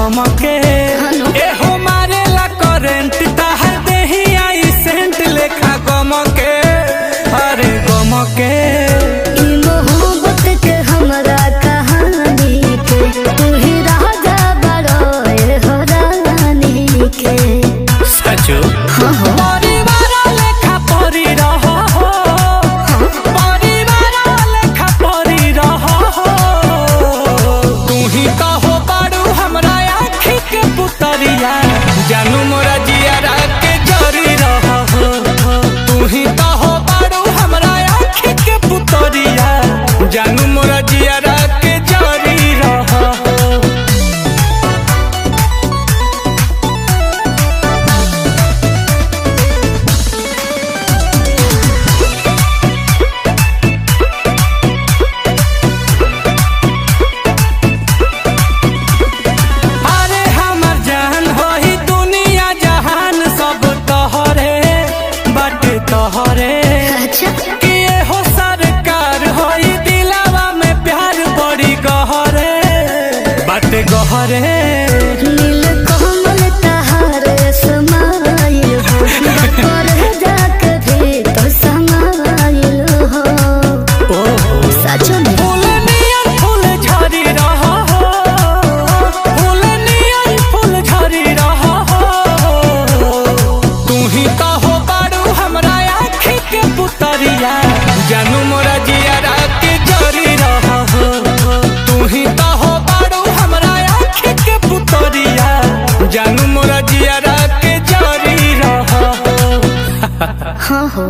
धमके ए हो मारे ला करेंट ताहर देही आई सेंट लेखा गमके अरे गमके मोहब्बत के हमरा कहानी के तू ही राजा बड़ोए हो रानी के सचो परिवार लेखा परी रहा हो परिवार लेखा परी रहा हो तू ही कहो बड़ू हमरा आँखी के पुतरिया जानू मोरा जियारा के जरी रहा हो तू ही कहो बड़ू हमरा आँखी के पुतरिया जानू मोरा जियारा के जरी रहा हो। अरे हमर जान होई दुनिया जहान सब तोहरे बाटे तोहरे अच्छा कि हो सरकार होई दिलावा में प्यार बड़ी गहरे बाटे गहरे नील कमल तहार समाइल हो कर जाके भी तो समाइल हो सच में फूल नियन फूल झरी रहा हो फूल नियन फूल झरी रहा हो तू ही कहो बड़ू हमरा आँखी के पुतरिया जानू मोरा जियारा के जरी रहा हो तू ही कहो बड़ू हमरा आँखी के पुतरिया जानू मोरा जियारा के जरी रहा हो। हाँ हो